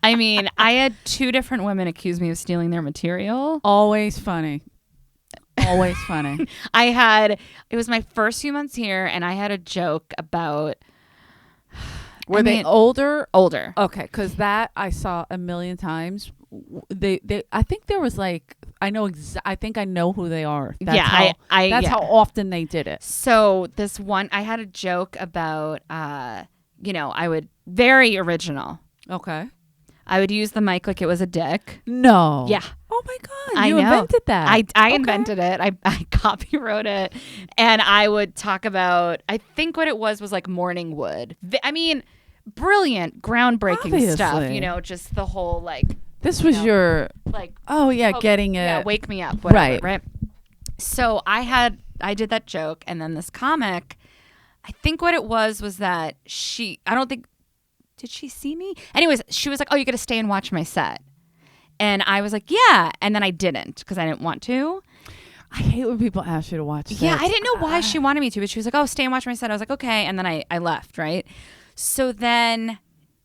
I mean, I had 2 different women accuse me of stealing their material. Always funny. Always funny. It was my first few months here, and I had a joke about. Were they older? Older. Okay, because that I saw a million times. They I think there was like I think I know who they are. That's how often they did it. So this one, I had a joke about I would very original. Okay. I would use the mic like it was a dick. No. Yeah. Oh my God. You invented that. I invented it. I copywrote it. And I would talk about, I think what it was like morning wood. I mean, brilliant, groundbreaking stuff. Just the whole like. This was your. Like. Oh yeah, getting it. Yeah, wake me up. Whatever, right. So I did that joke. And then this comic, I think what it was that did she see me? Anyways, she was like, oh, you got to stay and watch my set. And I was like, yeah. And then I didn't because I didn't want to. I hate when people ask you to watch sets. Yeah, I didn't know why she wanted me to, but she was like, oh, stay and watch my set. I was like, okay. And then I left, right? So then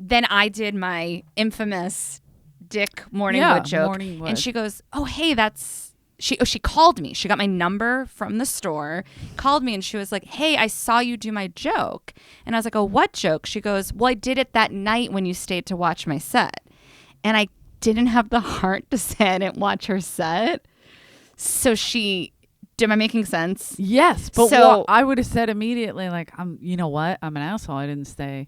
I did my infamous Dick Morningwood joke. Morningwood. And she goes, oh, hey, she called me. She got my number from the store, called me, and she was like, hey, I saw you do my joke. And I was like, oh, what joke? She goes, well, I did it that night when you stayed to watch my set. And I didn't have the heart to say I didn't watch her set. So am I making sense? Yes. But I would have said immediately, like, you know what? I'm an asshole. I didn't stay.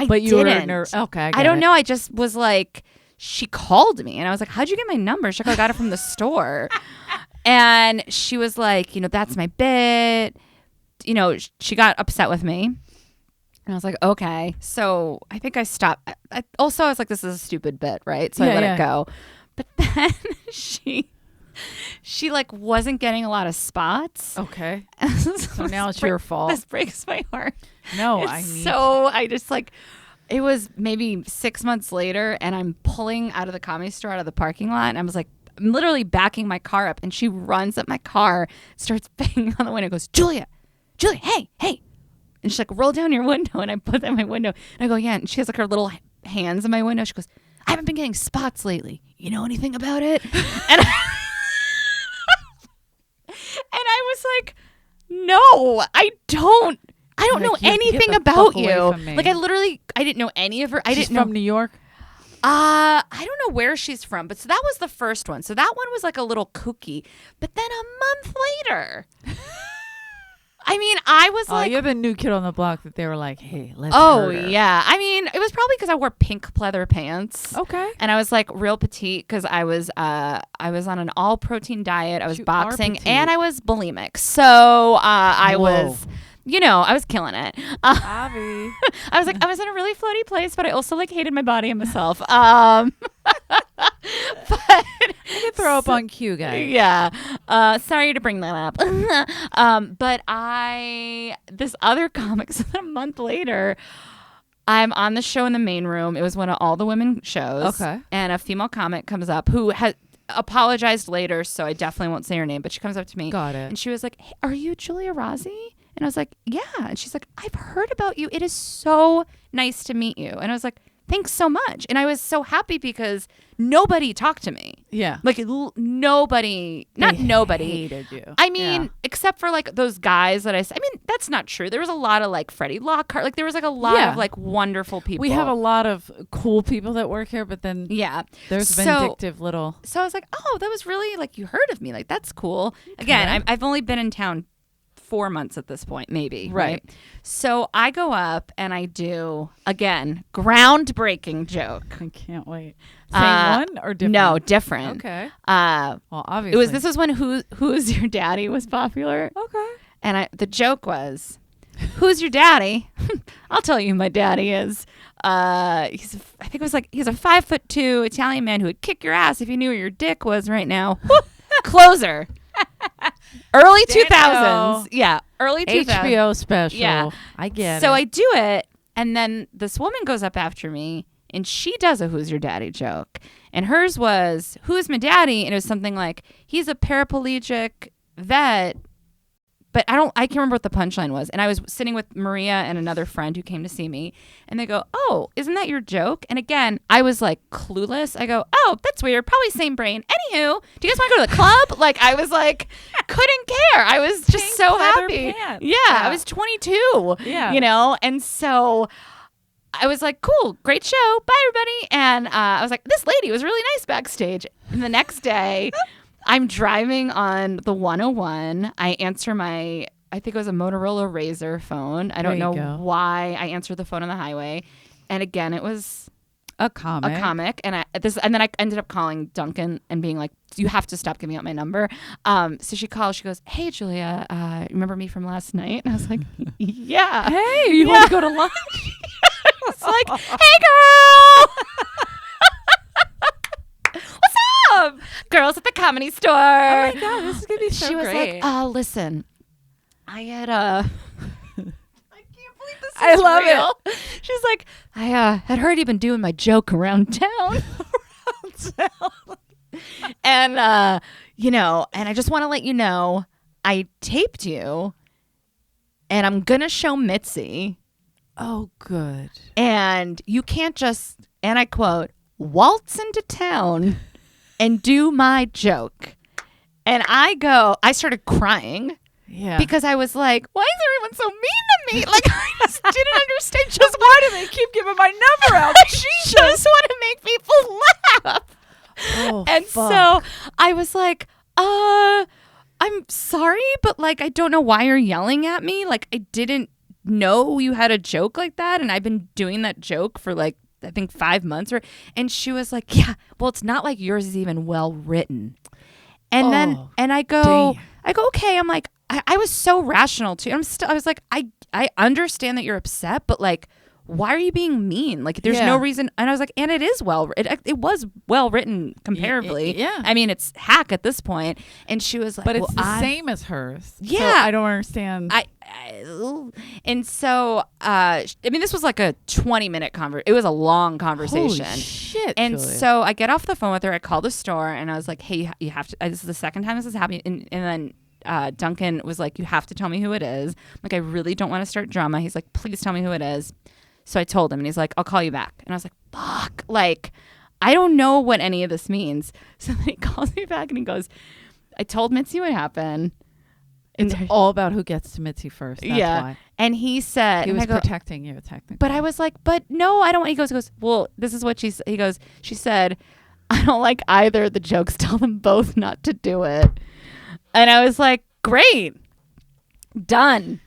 But you didn't. Okay. I don't know. I just was like, she called me and I was like, how'd you get my number? She's like, I got it from the store. And she was like, that's my bit. She got upset with me. And I was like, okay. So I think I stopped. I was like, this is a stupid bit, right? So I let it go. But then she like wasn't getting a lot of spots. Okay. So now it's your fault. This breaks my heart. No, I just like, it was maybe 6 months later and I'm pulling out of the Comedy Store out of the parking lot. And I was like, I'm literally backing my car up and she runs up my car, starts banging on the window, goes, Giulia, hey. And she's like, roll down your window. And I put that in my window. And I go, yeah. And she has like her little hands in my window. She goes, I haven't been getting spots lately. You know anything about it? And I was like, no, I don't know anything about you. Like I didn't know any of her. She's from New York? I don't know where she's from, but so that was the first one. So that one was like a little kooky. But then a month later, I mean, I was like, you're the new kid on the block that they were like, hey, let's hurt her. Yeah. I mean, it was probably because I wore pink pleather pants. Okay. And I was like real petite because I was on an all protein diet. I was boxing and I was bulimic. So I was. I was killing it. Avi. I was like, I was in a really floaty place, but I also like hated my body and myself. But you can throw up on cue, guys. Yeah. Sorry to bring that up. But this other comic, so a month later, I'm on the show in the main room. It was one of all the women shows. Okay. And a female comic comes up who has apologized later, so I definitely won't say her name, but she comes up to me. Got it. And she was like, hey, are you Giulia Rozzi? And I was like, yeah. And she's like, I've heard about you. It is so nice to meet you. And I was like, thanks so much. And I was so happy because nobody talked to me. Yeah. Like nobody, not nobody. Hated you. I mean, except for like those guys that I mean, that's not true. There was a lot of like Freddie Lockhart. Like there was like a lot of like wonderful people. We have a lot of cool people that work here, but then there's vindictive little. So I was like, oh, that was really like, you heard of me. Like, that's cool. Okay. Again, I've only been in town 4 months at this point, maybe. Right. So I go up and I do, again, groundbreaking joke. I can't wait. Same one or different? No, different. Okay. Well, obviously. This was when Who's Your Daddy was popular. Okay. And the joke was, who's your daddy? I'll tell you who my daddy is. He's a 5'2" Italian man who would kick your ass if you knew where your dick was right now. Closer. Early 2000s. Yeah. Early 2000s. HBO special. Yeah. I get it. So I do it. And then this woman goes up after me and she does a who's your daddy joke. And hers was, who's my daddy? And it was something like, he's a paraplegic vet but I can't remember what the punchline was. And I was sitting with Maria and another friend who came to see me, and they go, "Oh, isn't that your joke?" And again, I was like clueless. I go, "Oh, that's weird. Probably same brain. Anywho, do you guys want to go to the club?" Like, I was like, couldn't care. I was just Pink so leather happy. pants. Yeah, I was 22. Yeah. You know, and so I was like, cool, great show. Bye, everybody. And I was like, this lady was really nice backstage. And the next day, I'm driving on the 101. I answer I think it was a Motorola Razr phone. I don't know why I answered the phone on the highway. And again, it was a comic. And then I ended up calling Duncan and being like, you have to stop giving out my number. So she calls. She goes, "Hey, Giulia, remember me from last night?" And I was like, "Yeah." "Hey, you want to go to lunch?" It's like, "Hey, girl, what's up? Girls at the Comedy Store." Oh my God, this is gonna be so She was great. like, "Listen, I had I can't believe this is I love real." She's like, "I had heard you've been doing my joke around town." And you know, and I just want to let you know, I taped you, and I'm gonna show Mitzi. Oh, good. And you can't just, and I quote, "waltz into town and do my joke." And I started crying. Yeah. Because I was like, why is everyone so mean to me? Like, I just didn't understand. Just why do they keep giving my number out? She just want to make people laugh. Oh, and fuck. so I was like, I'm sorry, but like, I don't know why you're yelling at me. Like, I didn't know you had a joke like that. And I've been doing that joke for like, I think 5 months. And she was like, "Yeah, well, it's not like yours is even well written." And then I go, okay. I'm like, I was so rational too. I was like, I understand that you're upset, but like, why are you being mean? Like, there's no reason. And I was like, and it was well written comparatively. Yeah. I mean, it's hack at this point. And she was like, but it's the same as hers. Yeah. So I don't understand. And so, I mean, this was like a 20-minute conversation. It was a long conversation. Holy shit. And Giulia. so I get off the phone with her. I call the store and I was like, "Hey, you have to, this is the second time this is happening." And then Duncan was like, "You have to tell me who it is." I'm like, "I really don't want to start drama." He's like, "Please tell me who it is." So I told him and he's like, "I'll call you back." And I was like, fuck, like, I don't know what any of this means. So then he calls me back and he goes, "I told Mitzi what happened." It's all about who gets to Mitzi first. That's why. And he said, he was protecting you, technically. But I was like, "But no, I don't." He goes, "Well, this is what she said, I don't like either of the jokes. Tell them both not to do it." And I was like, "Great. Done.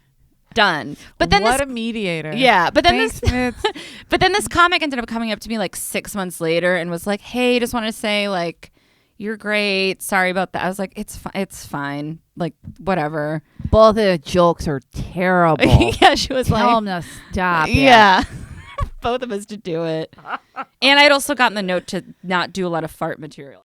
But then what a mediator. Yeah. But then Thanks, but then this comic ended up coming up to me like 6 months later and was like, "Hey, just wanted to say, like, you're great. Sorry about that." I was like, it's fine. Like, whatever. Both of the jokes are terrible. Yeah, she was Tell them to stop. Yeah. Both of us to do it. And I'd also gotten the note to not do a lot of fart material.